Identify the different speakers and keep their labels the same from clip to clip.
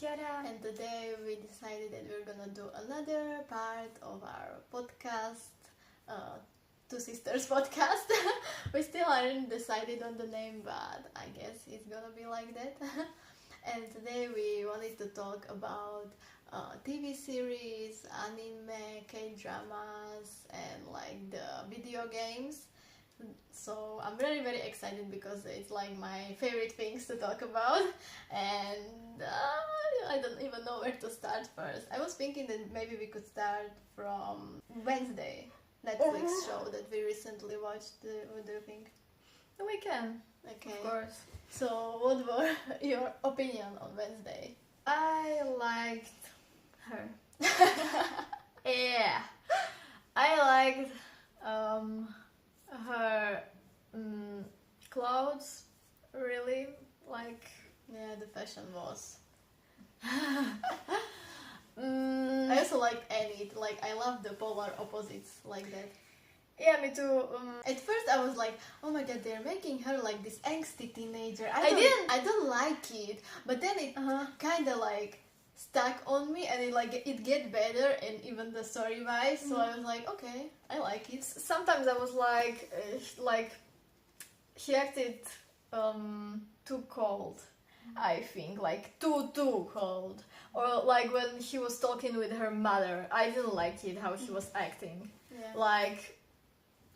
Speaker 1: CHIARA.
Speaker 2: And today we decided that we're gonna do another part of our podcast, Two Sisters podcast. We still aren't decided on the name, but I guess it's gonna be like that. And today we wanted to talk about TV series, anime, K-dramas, and like the video games. So I'm very very excited because it's like my favorite things to talk about, and I don't even know where to start first. I was thinking that maybe we could start from Wednesday, Netflix show that we recently watched. What do you think?
Speaker 1: We can,
Speaker 2: Okay.
Speaker 1: of course.
Speaker 2: So what were your opinion on Wednesday?
Speaker 1: I liked her. Yeah. I liked her clothes, really, like...
Speaker 2: Yeah, the fashion was.
Speaker 1: Mm,
Speaker 2: I also like Annie. Like I love the polar opposites like that.
Speaker 1: yeah, me too.
Speaker 2: At first I was like, oh my god, they're making her like this angsty teenager. I don't like it. But then it kind of like stuck on me, and it get better, and even the story wise. So I was like, okay, I like it.
Speaker 1: Sometimes I was like he acted too cold. I think like too cold, or like when he was talking with her mother, I didn't like it how she was acting.
Speaker 2: Yeah.
Speaker 1: Like,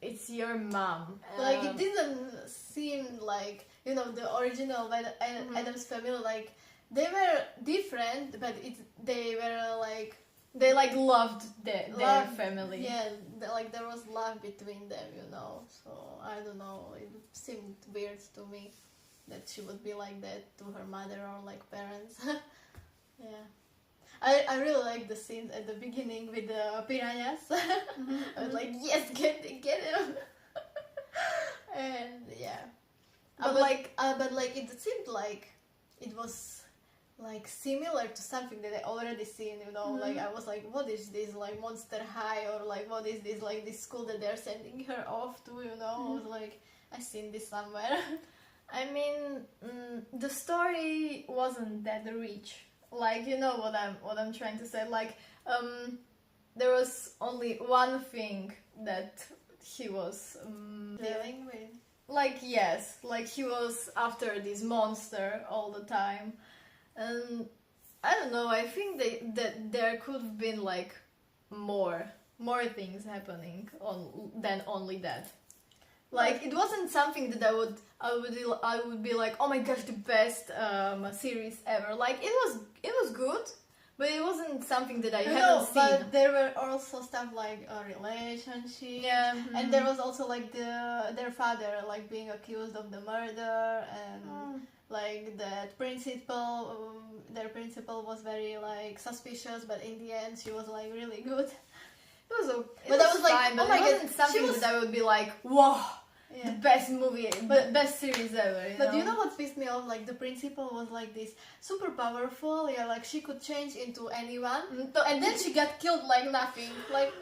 Speaker 1: it's your mom.
Speaker 2: Like it didn't seem like, you know, the original Adam's family. Like they were different, but they were like
Speaker 1: they like loved their family.
Speaker 2: Yeah, like there was love between them, you know. So I don't know. It seemed weird to me that she would be like that to her mother or like parents. Yeah. I really like the scenes at the beginning with the piranhas. I was like, yes, get him. And yeah, but it seemed like it was like similar to something that I already seen. You know, like I was like, what is this, like Monster High, or like what is this, like this school that they're sending her off to? You know, I was like, I seen this somewhere.
Speaker 1: I mean, the story wasn't that rich. Like, you know what I'm trying to say. Like, there was only one thing that he was
Speaker 2: Dealing with.
Speaker 1: like, yes, like he was after this monster all the time, and I don't know. I think that there could have been like more things happening than only that. Like, it wasn't something that I would be like, oh my gosh, the best series ever. Like, it was good, but it wasn't something that I haven't seen.
Speaker 2: But there were also stuff like a relationship.
Speaker 1: Yeah.
Speaker 2: And there was also like their father like being accused of the murder, and like that principal, their principal was very like suspicious, but in the end she was like really good.
Speaker 1: It was okay.
Speaker 2: But I was like,
Speaker 1: fine,
Speaker 2: oh
Speaker 1: but
Speaker 2: my
Speaker 1: it
Speaker 2: god,
Speaker 1: wasn't something that I would be like, whoa.
Speaker 2: Yeah.
Speaker 1: The best movie, best series ever.
Speaker 2: But you know what pissed me off? Like the principal was like this super powerful. Yeah, like she could change into anyone, and then she got killed like nothing. Like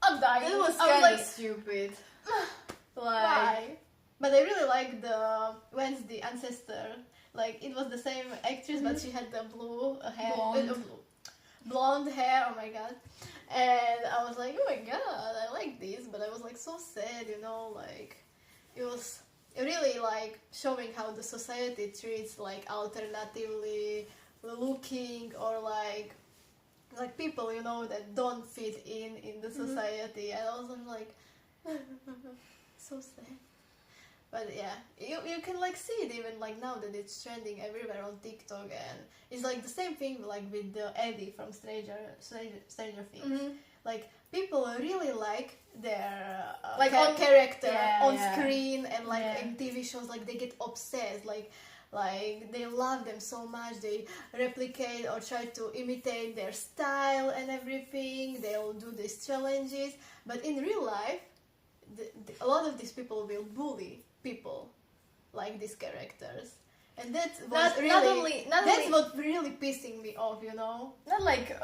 Speaker 2: I'm dying.
Speaker 1: It was
Speaker 2: I
Speaker 1: kind
Speaker 2: like,
Speaker 1: of stupid.
Speaker 2: Why? But I really like the Wednesday ancestor. Like it was the same actress, but she had the blue hair, blonde hair. Oh my god! And I was like, oh my god, I like this. But I was like so sad, you know, like. It was really like showing how the society treats like alternatively looking or like people, you know, that don't fit in the society. And I was like so sad. But yeah, you can like see it even like now that it's trending everywhere on TikTok, and it's like the same thing like with the Eddie from Stranger Things. Like people really like their character on screen, and like in TV shows, like they get obsessed, like they love them so much, they replicate or try to imitate their style and everything. They'll do these challenges, but in real life a lot of these people will bully people like these characters. And that's what really pissing me off, you know?
Speaker 1: Not like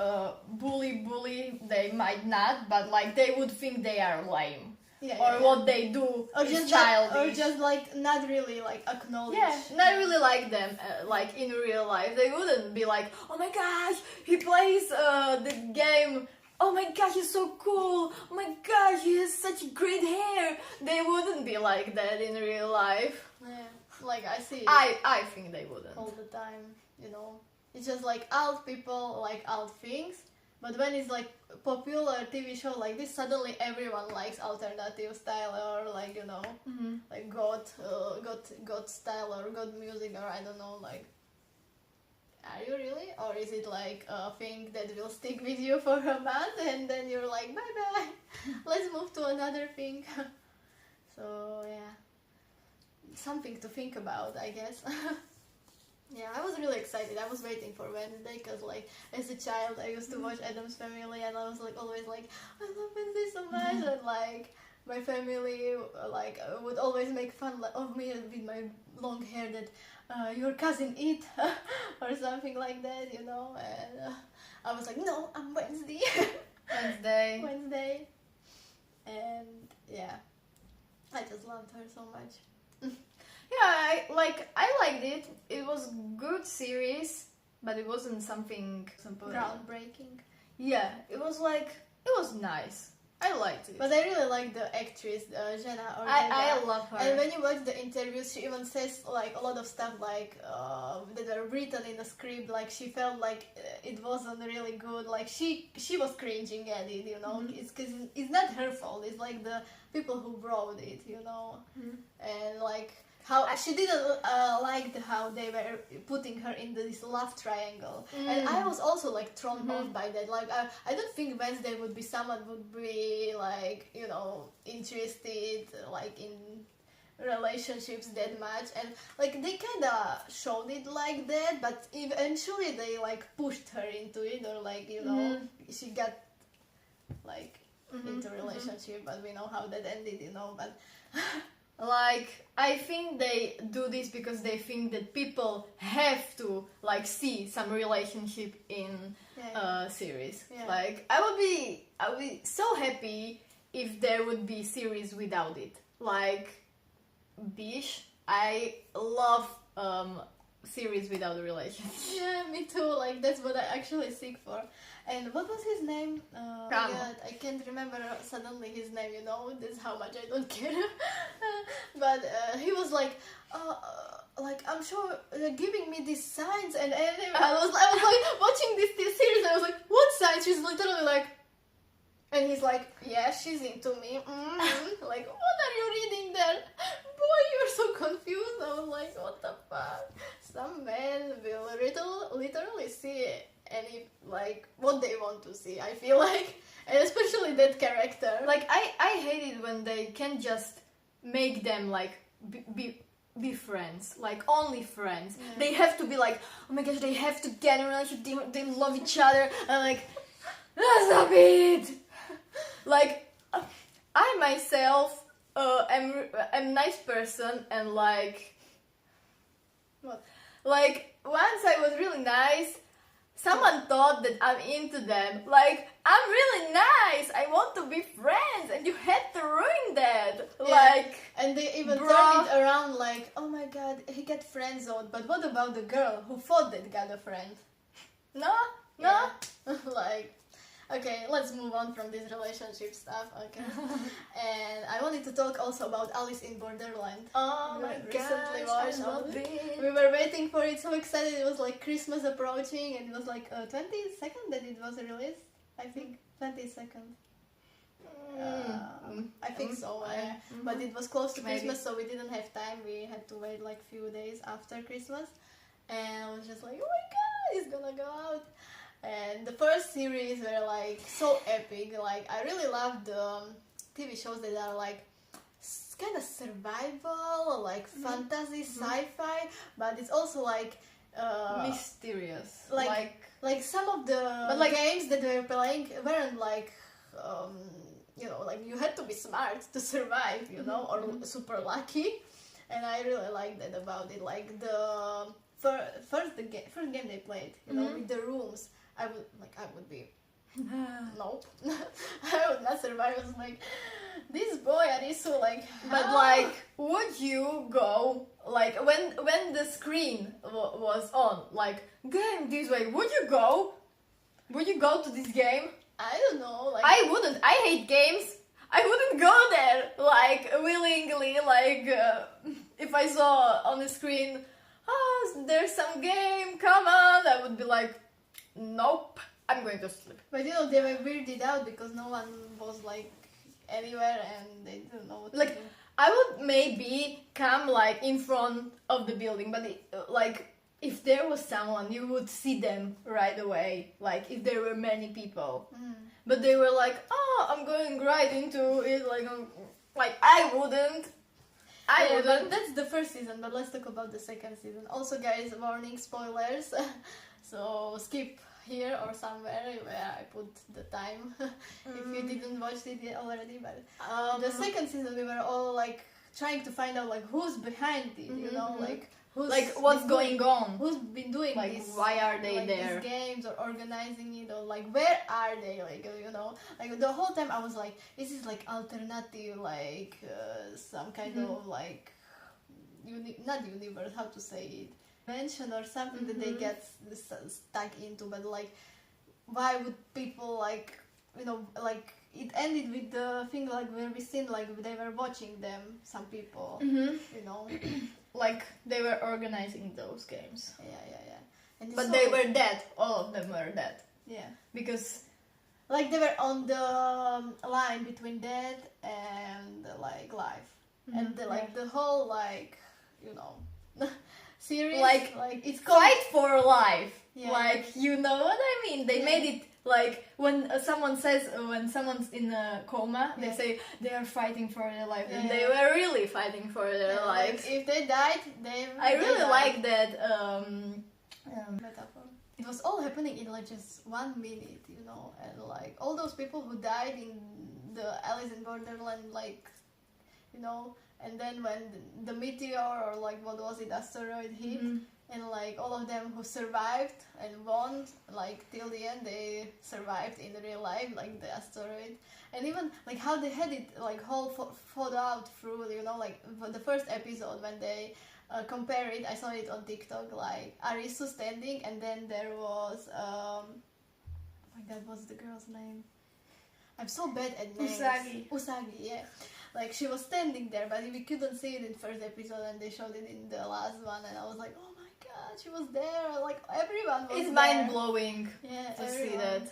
Speaker 1: bully, they might not, but like they would think they are lame. what they do
Speaker 2: or
Speaker 1: is
Speaker 2: just
Speaker 1: childish.
Speaker 2: or just like not really like acknowledge.
Speaker 1: Yeah, not really like them, like in real life. They wouldn't be like, oh my gosh, he plays the game. Oh my gosh, he's so cool. Oh my gosh, he has such great hair. They wouldn't be like that in real life.
Speaker 2: Yeah, like I see.
Speaker 1: I think they wouldn't.
Speaker 2: All the time, you know. It's just like alt people like alt things. But when it's like popular TV show like this, suddenly everyone likes alternative style or like, you know, like God style or God music or I don't know, like, are you really? Or is it like a thing that will stick with you for a month and then you're like, bye bye, let's move to another thing. So yeah, something to think about, I guess. Yeah, I was really excited. I was waiting for Wednesday because, like, as a child, I used to watch Addams Family, and I was like always like, I love Wednesday so much, and like my family like would always make fun of me with my long hair that your cousin eat or something like that, you know. And I was like, no, I'm Wednesday. Wednesday, and yeah, I just loved her so much.
Speaker 1: Yeah, I liked it. It was good series, but it wasn't something
Speaker 2: groundbreaking.
Speaker 1: Yeah, it was nice. I liked it.
Speaker 2: But I really like the actress, Jenna Ortega.
Speaker 1: I love her.
Speaker 2: And when you watch the interviews, she even says like a lot of stuff like that are written in the script. Like she felt like it wasn't really good. Like she was cringing at it, you know. It's because it's not her fault. It's like the people who wrote it, you know. And like how she didn't like how they were putting her in this love triangle, and I was also like thrown off by that. Like I don't think Wednesday would be someone would be like, you know, interested like in relationships that much, and like they kind of showed it like that, but eventually they like pushed her into it, or like, you know, she got like into a relationship, but we know how that ended, you know. But
Speaker 1: like, I think they do this because they think that people have to like see some relationship in series. Yeah. Like, I would be so happy if there would be series without it. Like, Bish, I love series without a relationship.
Speaker 2: Yeah, me too. Like, that's what I actually seek for. And what was his name? God, I can't remember suddenly his name, you know. That's how much I don't care. But he was like I'm sure they're giving me these signs, and I was like watching this series, and I was like, what signs? She's literally like, and he's like, yeah, she's into me. Like, what are you reading there? Boy, you're so confused. I was like, what the fuck? Some men will literally see any, like, what they want to see, I feel like. And especially that character.
Speaker 1: Like, I hate it when they can just make them, like, be friends. Like, only friends. Yeah. They have to be like, oh my gosh, they have to get in a relationship, they love each other. And like, that's not it! Like, I myself am a nice person, and like,
Speaker 2: what?
Speaker 1: Like, once I was really nice, someone thought that I'm into them. Like, I'm really nice, I want to be friends, and you had to ruin that. Yeah. Like,
Speaker 2: and they even turned it around like, oh my god, he got friend zoned, but what about the girl who thought that got a friend?
Speaker 1: No.
Speaker 2: Yeah. Like, okay, let's move on from this relationship stuff, okay? And I wanted to talk also about Alice in Borderland.
Speaker 1: Oh my god,
Speaker 2: we were waiting for it, so excited. It was like Christmas approaching, and it was like 22nd that it was released, I think. 22nd. I think so, yeah. But it was close to Christmas, so we didn't have time. We had to wait like few days after Christmas. And I was just like, oh my god, it's gonna go out. And the first series were like so epic. Like, I really love the TV shows that are like kind of survival, like fantasy, sci-fi, but it's also like
Speaker 1: mysterious.
Speaker 2: Like some of the games that they were playing weren't like you know, like you had to be smart to survive, you know, or super lucky. And I really like that about it. Like the first game they played, you know, with the rooms. I would be Nope. I would not survive. I was like, this boy Arisu, like,
Speaker 1: But
Speaker 2: how?
Speaker 1: like, would you go like when the screen was on, like game this way? Would you go? Would you go to this game?
Speaker 2: I don't know, like,
Speaker 1: I wouldn't. I hate games. I wouldn't go there like willingly. Like if I saw on the screen, oh, there's some game. Come on, I would be like, nope. I'm going to sleep.
Speaker 2: but you know, they were weirded out because no one was like anywhere and they didn't know what to
Speaker 1: Like,
Speaker 2: do.
Speaker 1: I would maybe come like in front of the building, but like if there was someone, you would see them right away. Like if there were many people, but they were like, "Oh, I'm going right into it." Like I wouldn't. I
Speaker 2: Yeah,
Speaker 1: wouldn't.
Speaker 2: but that's the first season. But let's talk about the second season. Also, guys, warning, spoilers. So skip here or somewhere where I put the time if you didn't watch it yet already. But the second season, we were all like trying to find out like who's behind it. You know, like. Who's
Speaker 1: Like what's
Speaker 2: been
Speaker 1: going on?
Speaker 2: Who's been doing
Speaker 1: Like
Speaker 2: this?
Speaker 1: why are they
Speaker 2: like,
Speaker 1: there?
Speaker 2: These games or organizing it or like where are they? Like you know, like the whole time I was like, is this like alternative, like some kind of like not universe? How to say it? Mention or something that they get stuck into, but like, why would people like you know like? It ended with the thing like where we seen like they were watching them, some people, you know.
Speaker 1: Like they were organizing those games.
Speaker 2: Yeah. And
Speaker 1: But they were dead. All of them were dead.
Speaker 2: Yeah.
Speaker 1: Because
Speaker 2: Like they were on the line between dead and like life, and the whole like you know series
Speaker 1: Like,
Speaker 2: it's called
Speaker 1: fight for life.
Speaker 2: Yeah.
Speaker 1: Like you know what I mean? They made it like when someone says when someone's in a coma, they say they are fighting for their life, and they were really fighting for their lives.
Speaker 2: Like, if they died,
Speaker 1: I really
Speaker 2: died.
Speaker 1: like that.
Speaker 2: Metaphor. It was all happening in like just 1 minute, you know, and like all those people who died in the Alice in Borderland, like, you know, and then when the meteor or like what was it, asteroid hit, and like all of them who survived and won, like till the end they survived in real life, like the asteroid, and even like how they had it like whole thought out through, you know, like the first episode when they compare it, I saw it on TikTok, like Arisu standing, and then there was oh my god, what's the girl's name? I'm so bad at names. Usagi, yeah. Like she was standing there, but we couldn't see it in first episode, and they showed it in the last one, and I was like, oh my god, she was there. Like everyone was
Speaker 1: It's
Speaker 2: there.
Speaker 1: mind blowing to see that.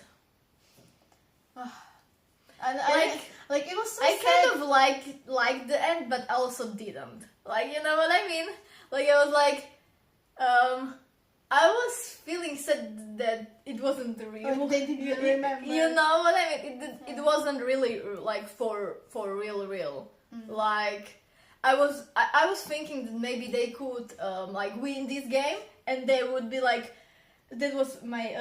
Speaker 2: And like it was so
Speaker 1: I
Speaker 2: sad.
Speaker 1: kind of liked the end, but also didn't. Like you know what I mean? Like I was like, I was feeling sad that it wasn't real.
Speaker 2: Like they didn't remember.
Speaker 1: You know what I mean? It wasn't really like for real. Like I was thinking that maybe they could like win this game, and they would be like. That was my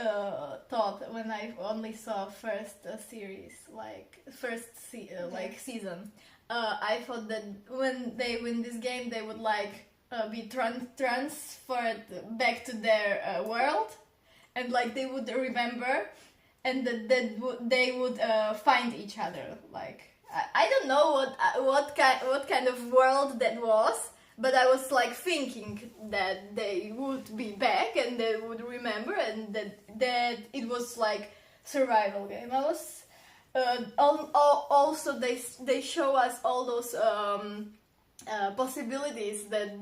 Speaker 1: thought when I only saw first series, like season. I thought that when they win this game, they would like be transferred back to their world, and like they would remember, and that they would find each other. Like I don't know what kind of world that was. But I was like thinking that they would be back and they would remember, and that it was like survival game. I was also they show us all those possibilities that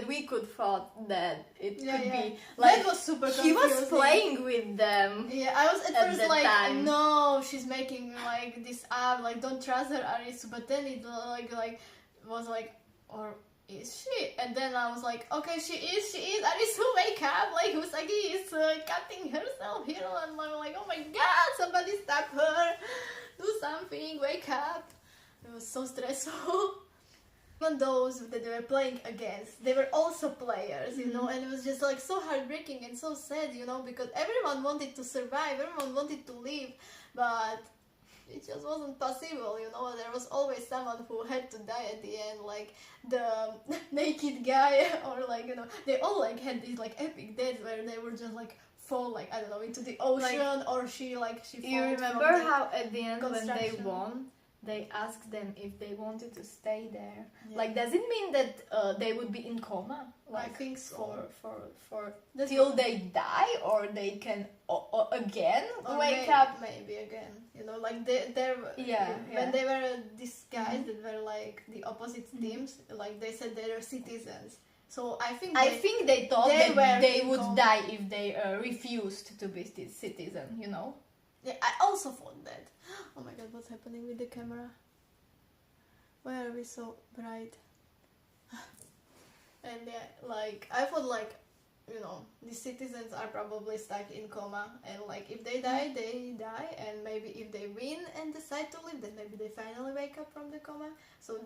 Speaker 1: we could thought that it could be. Like
Speaker 2: that was super
Speaker 1: he
Speaker 2: confusing.
Speaker 1: was playing with them.
Speaker 2: Yeah, I was at first like,
Speaker 1: time.
Speaker 2: no, she's making like this up, like don't trust her, Arisu. But then it like was like, or is she? And then I was like, okay, she is. Arisu, wake up! Like Usagi is cutting herself here, and I'm like, oh my god, somebody stop her! Do something! Wake up! It was so stressful. Even those that they were playing against, they were also players, you know, and it was just like so heartbreaking and so sad, you know, because everyone wanted to survive, everyone wanted to live, but it just wasn't possible, you know. There was always someone who had to die at the end, like the naked guy, or like, you know, they all like had these like epic deaths where they were just like fall, like, I don't know, into the ocean, like, or she
Speaker 1: you remember how at the end when they won, they asked them if they wanted to stay there. Yeah. Like, does it mean that they would be in coma? Like,
Speaker 2: I think so.
Speaker 1: For till they die, or they can again or wake up?
Speaker 2: Maybe again. You know, like when they were these guys that were like the opposite teams, like they said they were citizens. So I think
Speaker 1: they thought that they would die if they refused to be citizen. You know.
Speaker 2: Yeah, I also thought that. Oh my god, what's happening with the camera? Why are we so bright? And yeah, like, I thought like, you know, the citizens are probably stuck in coma, and like if they die, they die, and maybe if they win and decide to live, then maybe they finally wake up from the coma. So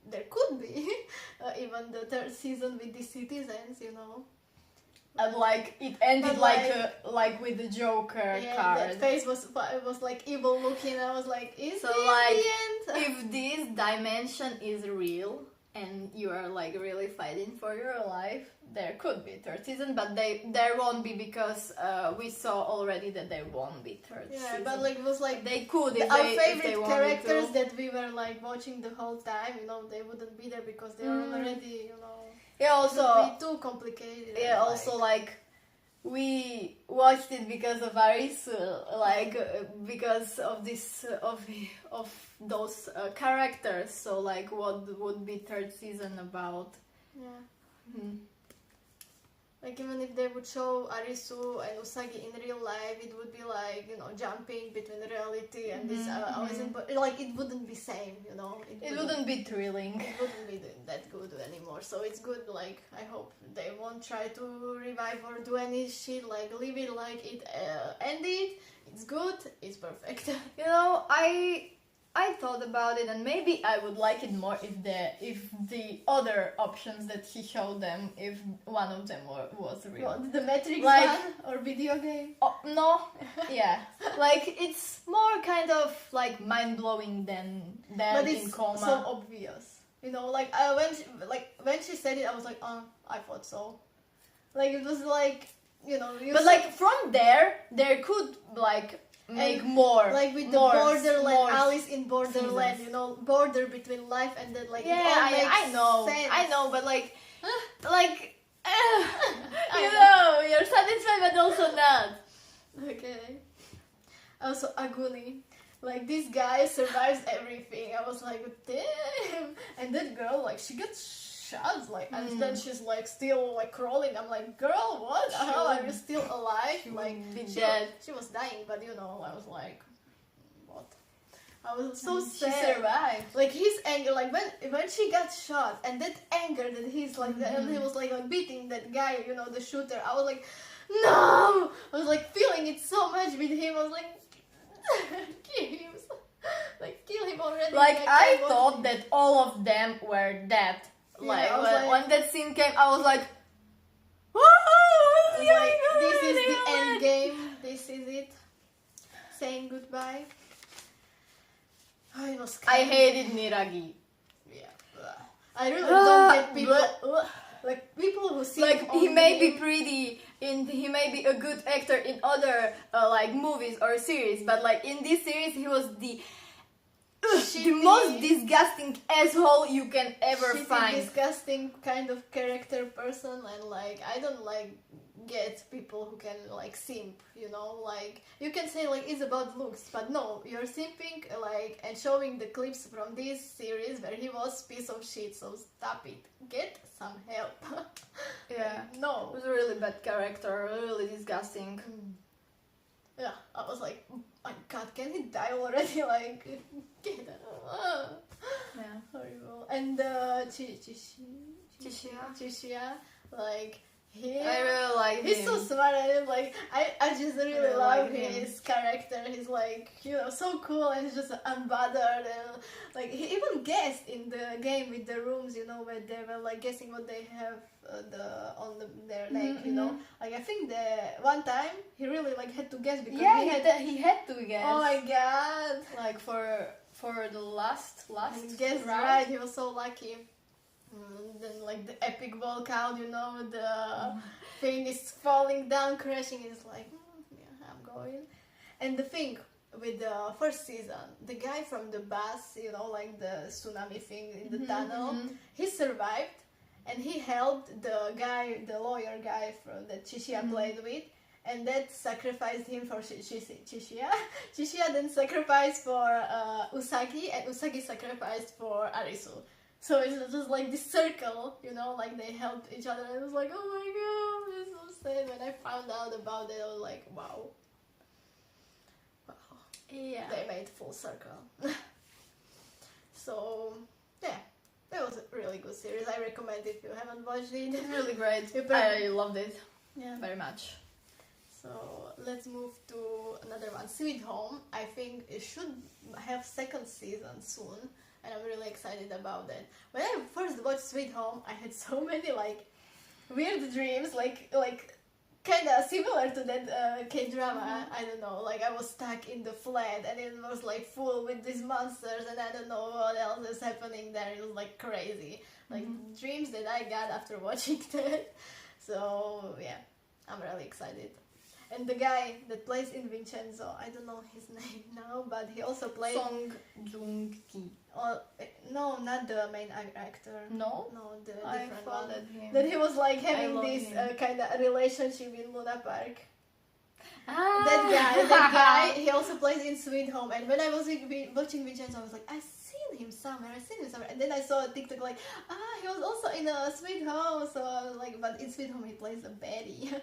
Speaker 2: there could be even the third season with the citizens, you know.
Speaker 1: And like it ended like with the Joker card.
Speaker 2: That face was like evil looking. I was like, is
Speaker 1: so
Speaker 2: it
Speaker 1: like
Speaker 2: the end?
Speaker 1: If this dimension is real and you are like really fighting for your life, there could be third season, but there won't be, because we saw already that there won't be third season.
Speaker 2: Yeah, but like it was like
Speaker 1: they could if
Speaker 2: our
Speaker 1: they,
Speaker 2: favorite
Speaker 1: if they
Speaker 2: characters that we were like watching the whole time. You know, they wouldn't be there because they are already, you know.
Speaker 1: Yeah, also
Speaker 2: it would be too complicated.
Speaker 1: Yeah, also like we watched it because of Arisu, like because of this of those characters. So like, what would be third season about?
Speaker 2: Yeah. Like, even if they would show Arisu and Usagi in real life, it would be like, you know, jumping between reality and this like, it wouldn't be same, you know.
Speaker 1: It wouldn't be thrilling.
Speaker 2: It wouldn't be that good anymore. So it's good, like, I hope they won't try to revive or do any shit, like, leave it like it ended. It's good, it's perfect.
Speaker 1: You know, I thought about it, and maybe I would like it more if the other options that he showed them, if one of them was real.
Speaker 2: What, the Matrix one or video game?
Speaker 1: Oh, no, yeah, like it's more kind of like mind blowing than
Speaker 2: but it's
Speaker 1: in coma.
Speaker 2: So obvious, you know. Like when she said it, I was like, oh, I thought so. Like it was like, you know.
Speaker 1: But like from there could like. Make and more,
Speaker 2: like with the Borderland, Alice in Borderland, you know, border between life and then like
Speaker 1: I know, but like you know, you're satisfied but also not.
Speaker 2: Okay. Also Aguni, like this guy survives everything. I was like, damn. And that girl, like, she gets shot, like, and then she's like still like crawling. I'm like, girl, what the hell? Are you still alive? She was dying, but you know, I was like, what? I was so sad.
Speaker 1: She survived.
Speaker 2: Like his anger, like when she got shot, and that anger that he's like, and he was like beating that guy, you know, the shooter. I was like, no! I was like feeling it so much with him. I was like, kill him, like kill him already.
Speaker 1: Like I thought that all of them were dead. Like, when that scene came, I was like,
Speaker 2: woohoo! This is the end game. This is it. Saying goodbye. I was
Speaker 1: I hated Niragi.
Speaker 2: Yeah. I really don't get people. Like people who see
Speaker 1: like he may be pretty he may be a good actor in other like movies or series, but like in this series he was the most disgusting asshole you can ever find.
Speaker 2: Disgusting kind of character person, and like I don't like get people who can like simp, you know, like you can say like it's about looks, but no, you're simping like and showing the clips from this series where he was piece of shit, so stop it. Get some help.
Speaker 1: Yeah.
Speaker 2: No.
Speaker 1: It was a really bad character, really disgusting.
Speaker 2: Yeah, I was like, oh my god, can he die already? Like, get out. Yeah, horrible. And Chishia, like,
Speaker 1: I really like him.
Speaker 2: He's so smart, and like I just really love his character. He's like, so cool, and he's just unbothered, and like he even guessed in the game with the rooms, where they were like guessing what they have their leg, Like I think the one time he really like had to guess because
Speaker 1: he had to guess.
Speaker 2: Oh my god!
Speaker 1: Like for the last
Speaker 2: he guessed right. He was so lucky. Then like the epic walkout, the thing is falling down, crashing. It's like, yeah, I'm going. And the thing with the first season, the guy from the bus, like the tsunami thing in the tunnel, he survived, and he helped the lawyer guy from that CHIARA played with, and that sacrificed him for CHIARA. CHIARA then sacrificed for Usagi, and Usagi sacrificed for Arisu. So it's just like this circle, like they helped each other. And I was like, oh my god, it's so sad. When I found out about it, I was like, wow. Yeah. They made full circle. So, yeah, that was a really good series. I recommend it if you haven't watched it.
Speaker 1: It's really great. I loved it. Yeah. Very much.
Speaker 2: So let's move to another one, Sweet Home. I think it should have second season soon. And I'm really excited about that. When I first watched Sweet Home, I had so many like weird dreams, like kind of similar to that K-drama. I don't know, like I was stuck in the flat and it was like full with these monsters, and I don't know what else is happening there. It was like crazy, like dreams that I got after watching that. So yeah, I'm really excited. And the guy that plays in Vincenzo, I don't know his name now, but he also plays...
Speaker 1: Song Joong-ki.
Speaker 2: No, not the main actor.
Speaker 1: No?
Speaker 2: No, the
Speaker 1: I
Speaker 2: different
Speaker 1: thought
Speaker 2: one. That he was like having this kind of relationship in Luna Park. That guy, he also plays in Sweet Home. And when I was watching Vincenzo, I was like, I've seen him somewhere. And then I saw a TikTok like, he was also in a Sweet Home. So I was like, but in Sweet Home he plays a baddie.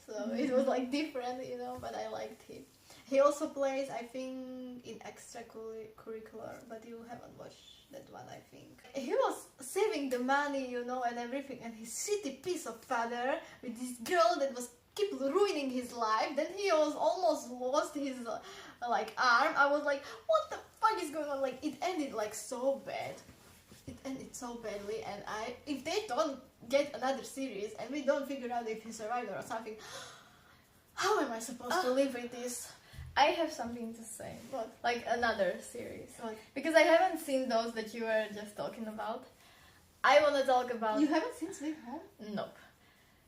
Speaker 2: So it was like different, but I liked him. He also plays, I think, in extracurricular, but you haven't watched that one, I think. He was saving the money, and everything, and his shitty piece of father with this girl that was keep ruining his life. Then he was almost lost his arm. I was like, what the fuck is going on? Like, it ended like so bad. It ended so badly, and if they don't get another series and we don't figure out if he survived or something, how am I supposed to live with this?
Speaker 1: I have something to say.
Speaker 2: What?
Speaker 1: Like another series.
Speaker 2: What?
Speaker 1: Because I haven't seen those that you were just talking about. I want to talk about...
Speaker 2: You haven't seen Sweet Home?
Speaker 1: Nope.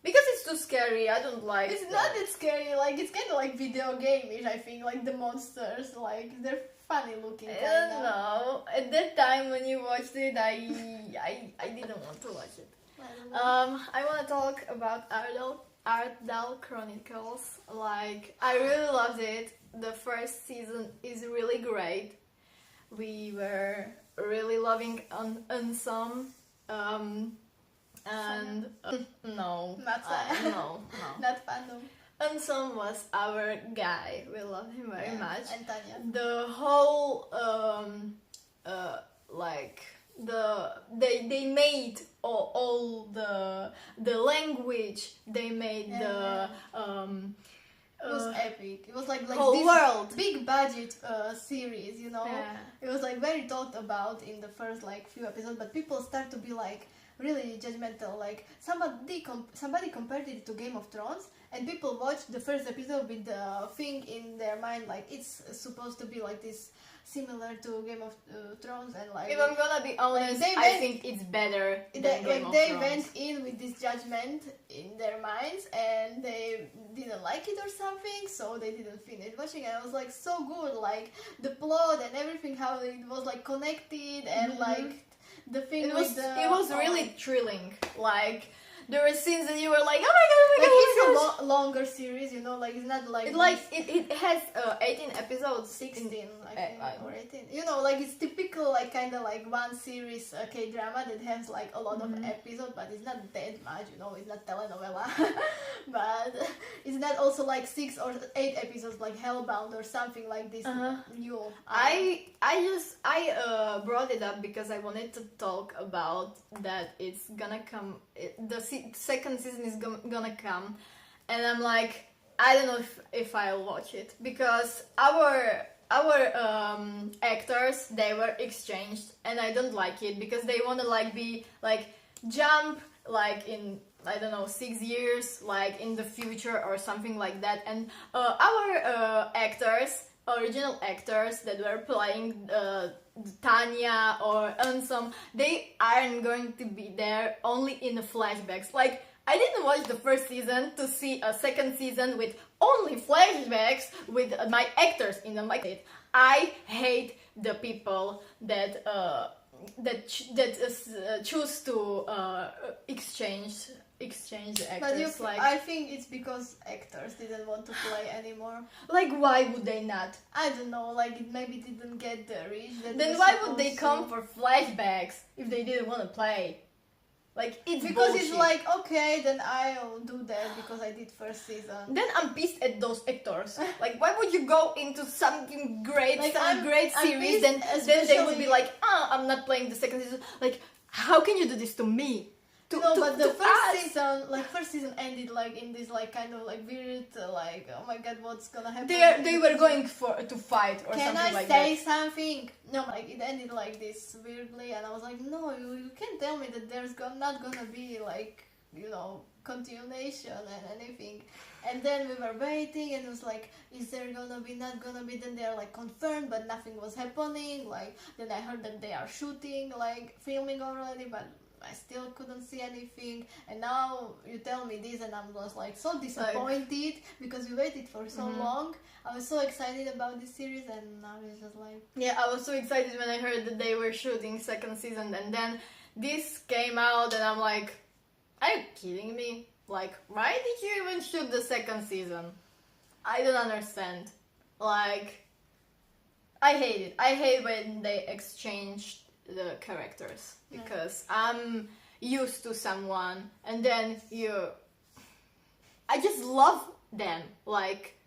Speaker 1: Because it's too scary. I don't like
Speaker 2: It's not that scary. Like, it's kind of like video game-ish, I think. Like, the monsters, like, they're funny looking.
Speaker 1: I don't know. At that time when you watched it, I didn't want to watch it. I want to talk about Ardal Chronicles. Like, I really loved it. The first season is really great. We were really loving Unsum. And no, no,
Speaker 2: not fandom.
Speaker 1: Unsum was our guy. We loved him very much.
Speaker 2: And Tanya.
Speaker 1: The whole they made all the language. They made
Speaker 2: it was epic. It was like
Speaker 1: whole
Speaker 2: this
Speaker 1: world.
Speaker 2: Big budget series,
Speaker 1: Yeah.
Speaker 2: It was like very talked about in the first few episodes, but people start to be like really judgmental. Like somebody compared it to Game of Thrones, and people watched the first episode with the thing in their mind like it's supposed to be like this similar to Game of Thrones, and like
Speaker 1: if I'm gonna be honest, I think it's better than Game of Thrones.
Speaker 2: They went in with this judgment in their minds, and they didn't like it or something, so they didn't finish watching it. I was like, so good, like the plot and everything, how it was like connected, and like the thing it
Speaker 1: was really thrilling. Like there were scenes that you were like, oh my god,
Speaker 2: it's a longer series, like it's not like
Speaker 1: it has 18 episodes,
Speaker 2: 16 I think, or 18. Like it's typical like kind of like one series K-drama that has like a lot of episodes, but it's not that much, it's not telenovela. But it's not also like 6 or 8 episodes like Hellbound or something like this new.
Speaker 1: I brought it up because I wanted to talk about that it's gonna come second season is gonna come, and I'm like, I don't know if I'll watch it, because our actors, they were exchanged, and I don't like it, because they want to like be like jump like in, I don't know, 6 years like in the future or something like that, and our actors, original actors that were playing Tanya or Ansem, they aren't going to be there, only in the flashbacks. Like, I didn't watch the first season to see a second season with only flashbacks with my actors in them. Like, I hate the people that choose to exchange the actors.
Speaker 2: But I think it's because actors didn't want to play anymore.
Speaker 1: Like, why would they not?
Speaker 2: I don't know, like it maybe didn't get the reach that.
Speaker 1: Then why would they come for flashbacks if they didn't want to play? Like, it's
Speaker 2: because
Speaker 1: bullshit.
Speaker 2: It's like, okay, then I'll do that because I did first season.
Speaker 1: Then I'm pissed at those actors. Like, why would you go into something great,
Speaker 2: like,
Speaker 1: great series, then they would be like, I'm not playing the second season. Like, how can you do this to me?
Speaker 2: But the first season ended like in this like kind of like weird like, oh my god, what's gonna happen?
Speaker 1: They were going to fight or something like that.
Speaker 2: Can I say something? No, like it ended like this weirdly, and I was like, no, you can't tell me that there's not gonna be like, you know, continuation and anything. And then we were waiting, and it was like, is there gonna be, not gonna be? Then they are like confirmed, but nothing was happening. Like, then I heard that they are shooting, like filming already, but I still couldn't see anything, and now you tell me this, and I'm just like so disappointed because we waited for so long. I was so excited about this series, and now it's just like,
Speaker 1: yeah, I was so excited when I heard that they were shooting second season, and then this came out, and I'm like, are you kidding me? Like, why did you even shoot the second season? I don't understand. Like, I hate it. I hate when they exchange the characters, because I'm used to someone and then I just love them, like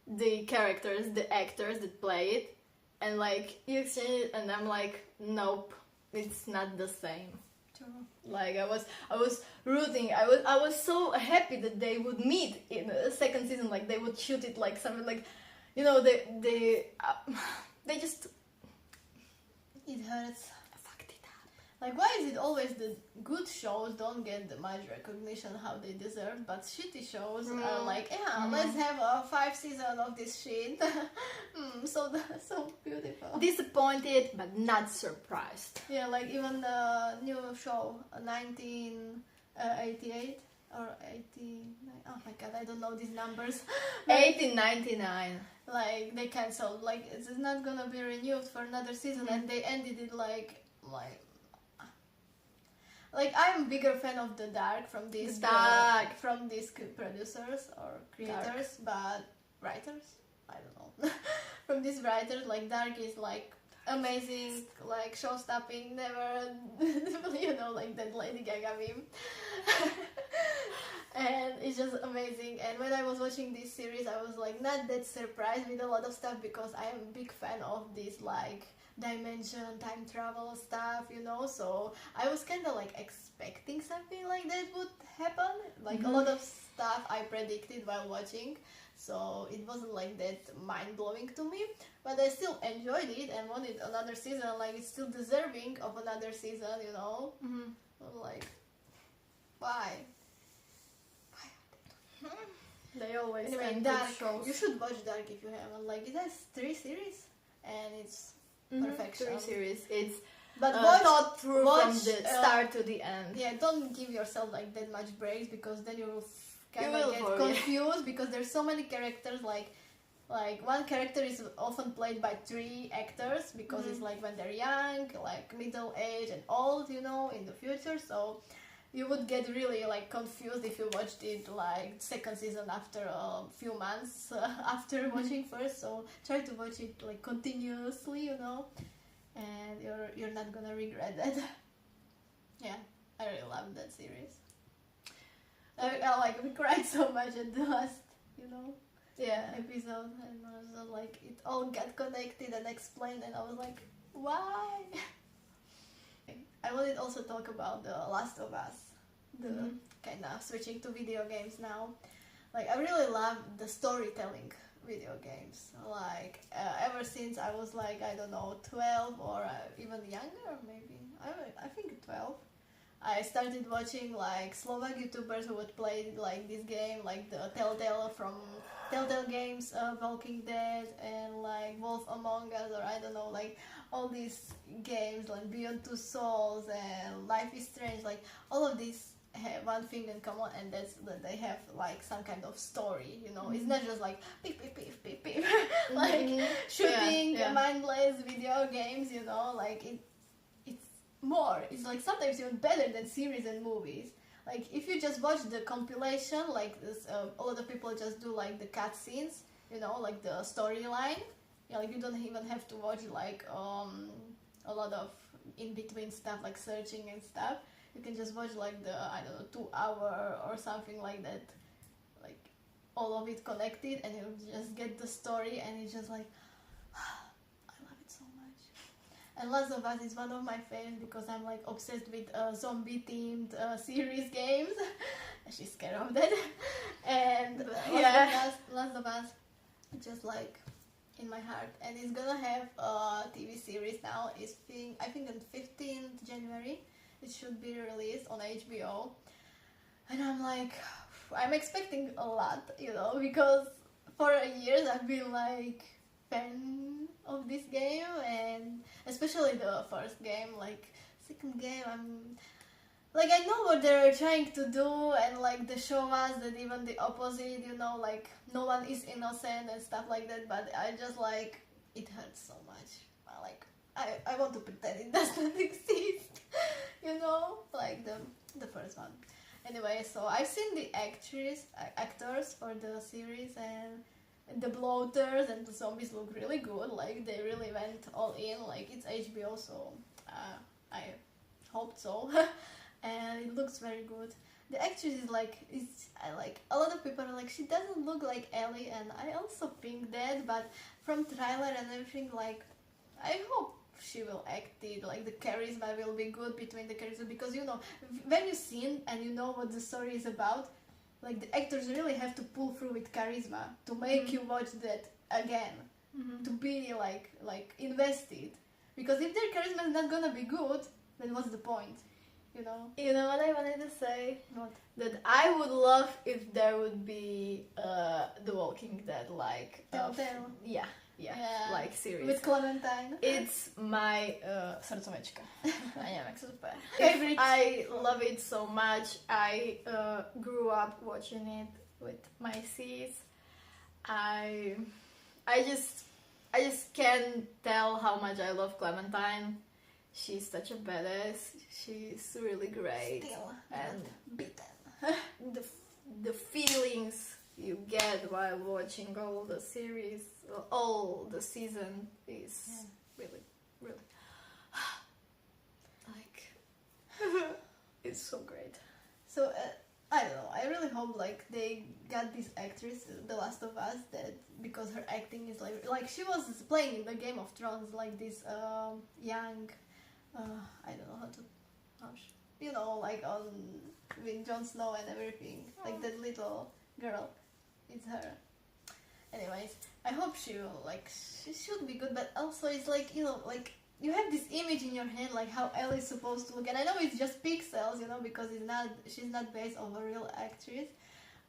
Speaker 1: the characters, the actors that play it, and like you exchange it, and I'm like, nope, it's not the same.
Speaker 2: True.
Speaker 1: Like, I was rooting, I was so happy that they would meet in the second season, like they would shoot it like something, like, you know, they just,
Speaker 2: it hurts. Like, why is it always the good shows don't get the much recognition how they deserve, but shitty shows are like, let's have 5 seasons of this shit. So beautiful.
Speaker 1: Disappointed, but not surprised.
Speaker 2: Yeah, like even the new show, 1988 or 89. Oh my god, I don't know these numbers.
Speaker 1: 1899.
Speaker 2: Like, they cancelled. Like, it's not gonna be renewed for another season, and they ended it like. Like, I'm a bigger fan of The Dark from these producers or creators, but writers, I don't know. From these writers, like Dark is like amazing, like show-stopping, never, you know, like that Lady Gaga meme. And it's just amazing. And when I was watching this series, I was like not that surprised with a lot of stuff, because I am a big fan of this like dimension, time travel stuff, you know, so I was kind of like expecting something like that would happen, like a lot of stuff I predicted while watching, so it wasn't like that mind-blowing to me, but I still enjoyed it and wanted another season. Like, it's still deserving of another season, you know. I'm like, why
Speaker 1: they always
Speaker 2: anyway,
Speaker 1: end
Speaker 2: Dark
Speaker 1: shows.
Speaker 2: You should watch Dark if you haven't. Like, it has 3 series and it's perfection.
Speaker 1: 3 series. It's
Speaker 2: thought
Speaker 1: through from the start to the end.
Speaker 2: Yeah, don't give yourself like that much breaks, because then you will kind of get confused, because there's so many characters. Like one character is often played by 3 actors, because it's like when they're young, like middle age and old, you know, in the future. So you would get really like confused if you watched it like second season after a few months after watching first. So try to watch it like continuously, you know, and you're not gonna regret that. Yeah, I really love that series. I like, we cried so much at the last, you know, episode, and I was like, it all got connected and explained, and I was like, why? I wanted also talk about The Last of Us. kind of switching to video games now. Like, I really love the storytelling video games. Like, ever since I was like, I don't know, 12 or even younger, maybe. I think 12. I started watching like Slovak YouTubers who would play like this game, like the Telltale from Telltale Games, Walking Dead, and like Wolf Among Us, or I don't know, like all these games like Beyond Two Souls and Life is Strange. Like all of these have one thing in common, and that's that they have like some kind of story. You know, it's not just like beep beep beep beep beep, like shooting mindless video games. You know, like it's more. It's like sometimes even better than series and movies. Like if you just watch the compilation, like this, a lot of people just do like the cutscenes, you know, like the storyline. Yeah, like you don't even have to watch like a lot of in between stuff like searching and stuff. You can just watch like the, I don't know, 2 hour or something like that, like all of it connected, and you just get the story, and it's just like and Last of Us is one of my favorites because I'm like obsessed with zombie themed series games. She's scared of that. And Last of Us, just like in my heart. And it's gonna have a TV series now. I think on 15th January it should be released on HBO. And I'm like, I'm expecting a lot, you know, because for years I've been like fan of this game, and especially the first game. Like second game, I know what they're trying to do, and like they show us that even the opposite, you know, like no one is innocent and stuff like that, but I just like, it hurts so much. I want to pretend it does not exist, you know, like the first one. Anyway, so I've seen the actors for the series, and the bloaters and the zombies look really good. Like they really went all in. Like it's HBO, so I hope so. And it looks very good. The actress is like, I like, a lot of people are like, she doesn't look like Ellie, and I also think that. But from trailer and everything, like, I hope she will act it. Like the charisma will be good between the characters, because you know when you see it and you know what the story is about. Like the actors really have to pull through with charisma to make you watch that again, to be like invested. Because if their charisma is not gonna be good, then what's the point? You know.
Speaker 1: You know what I wanted to say?
Speaker 2: What?
Speaker 1: That I would love if there would be The Walking Dead, like
Speaker 2: Telltale.
Speaker 1: Yeah, like series
Speaker 2: with Clementine.
Speaker 1: It's my srdcovečka. I neviem, jak sa to povie.
Speaker 2: Favorite.
Speaker 1: I love it so much. I grew up watching it with my sis. I just can't tell how much I love Clementine. She's such a badass. She's really great.
Speaker 2: Still
Speaker 1: and
Speaker 2: beaten.
Speaker 1: the feelings you get while watching all the series, all the season is really like it's so great.
Speaker 2: So I don't know. I really hope like they got this actress, The Last of Us, that because her acting is like she was playing in the Game of Thrones, like this young, I don't know you know, like on with Jon Snow and everything, like that little girl. It's her. Anyways, I hope she will, like, she should be good, but also it's like, you know, like, you have this image in your head, like, how Ellie's supposed to look, and I know it's just pixels, you know, because she's not based on a real actress,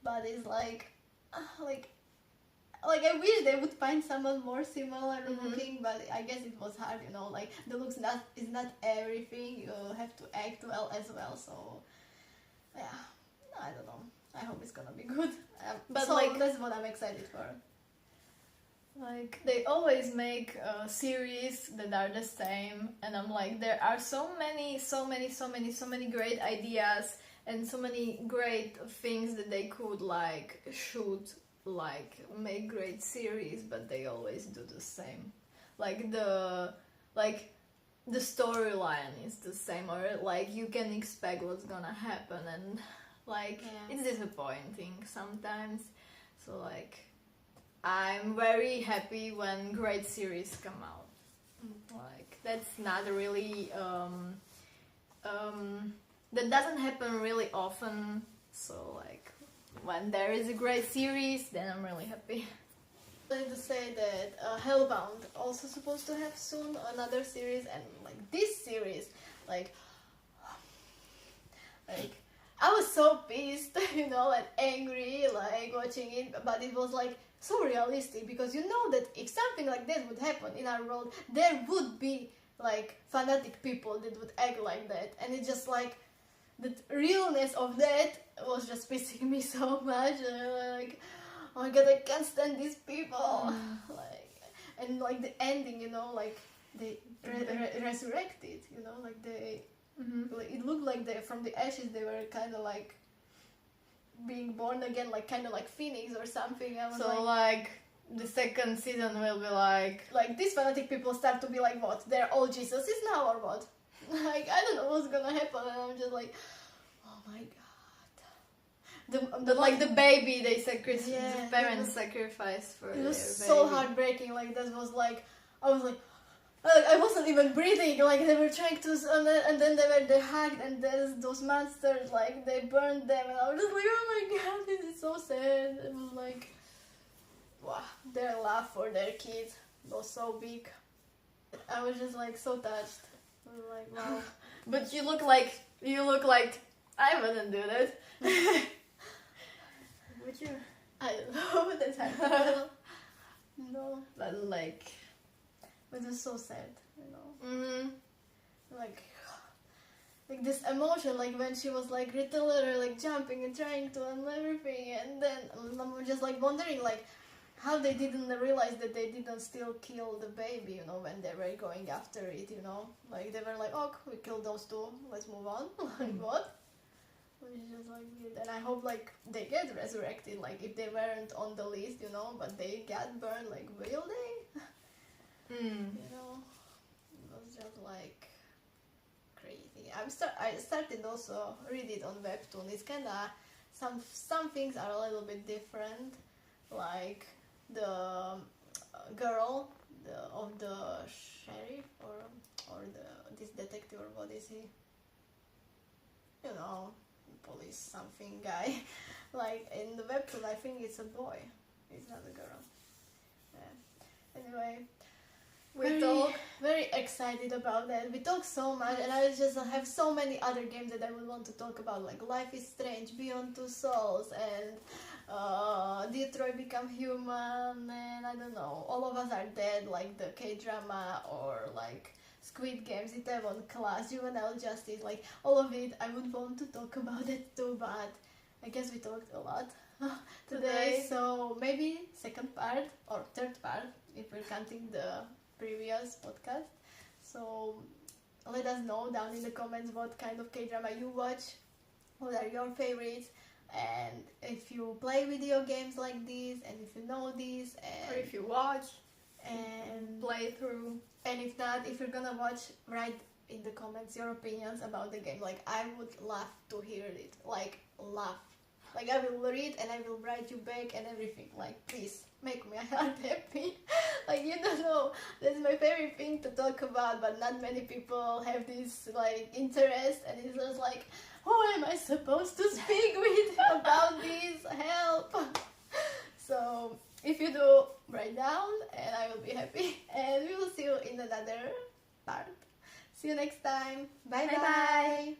Speaker 2: but it's like I wish they would find someone more similar looking, but I guess it was hard, you know, like, the looks is not everything, you have to act well as well, so, yeah, I don't know. I hope it's gonna be good. But so like, that's what I'm excited for.
Speaker 1: Like they always make series that are the same, and I'm like, there are so many great ideas and so many great things that they could like shoot, like make great series, but they always do the same. Like the storyline is the same, or like you can expect what's gonna happen, and like it's disappointing sometimes. So like I'm very happy when great series come out. Like that's not really that doesn't happen really often. So like when there is a great series, then I'm really happy.
Speaker 2: I wanted to say that Hellbound also supposed to have soon another series, and like this series, like I was so pissed, you know, and angry, like watching it, but it was like so realistic, because you know that if something like that would happen in our world, there would be like fanatic people that would act like that, and it's just like the realness of that was just pissing me so much. Like, oh my god, I can't stand these people. Like, and like the ending, you know, like they resurrected, you know, like they. Like, it looked like they, from the ashes, they were kind of like being born again, like kind of like phoenix or something. I was
Speaker 1: so like the second season will be like
Speaker 2: these fanatic people start to be like, what? They're all Jesuses now or what? Like, I don't know what's gonna happen, and I'm just like, oh my god.
Speaker 1: The baby they the parents sacrificed for
Speaker 2: it was
Speaker 1: their
Speaker 2: so
Speaker 1: baby.
Speaker 2: heartbreaking. Like, that was like, I wasn't even breathing, like they were trying to, and then they hugged, and there's those monsters, like they burned them, and I was just like, oh my god, this is so sad. It was like, wow, their love for their kids was so big. I was just like so touched. I was like, wow.
Speaker 1: But you look like I wouldn't do that. Would you?
Speaker 2: I don't know, that's happened. No.
Speaker 1: But like,
Speaker 2: it was so sad, you know. Like this emotion, like when she was like literally like jumping and trying to and everything, and then I'm just like wondering like how they didn't realize that they didn't still kill the baby, you know, when they were going after it, you know. Like they were like, oh, we killed those two, let's move on. Like, what? Which is just like weird. And I hope like they get resurrected, like if they weren't on the list, you know, but they got burned, like will they? You know, it was just like crazy. I started also read it on webtoon. It's kind of some things are a little bit different, like the girl of the sheriff or this detective, or what is he? You know, police something guy. Like in the webtoon, I think it's a boy. It's not a girl. Yeah. Anyway. Very excited about that. We talk so much, and I just have so many other games that I would want to talk about, like Life is Strange, Beyond Two Souls, and Detroit Become Human, and I don't know, All of Us Are Dead, like the K-drama, or like Squid Games, Itaewon Class, Juvenile Justice, like all of it. I would want to talk about it too, but I guess we talked a lot today, so maybe second part or third part if we're counting the previous podcast. So let us know down in the comments what kind of K-drama you watch, what are your favorites, and if you play video games like this, and if you know this, and
Speaker 1: or if you watch
Speaker 2: and
Speaker 1: play through,
Speaker 2: and if not, if you're gonna watch, write in the comments your opinions about the game. Like, I would love to hear it, like love. Like, I will read and I will write you back and everything. Like, please make my heart happy. Like, you don't know, that's my favorite thing to talk about, but not many people have this like interest, and it's just like, who am I supposed to speak with about this? Help. So if you do, write down and I will be happy, and we will see you in another part. See you next time. Bye bye.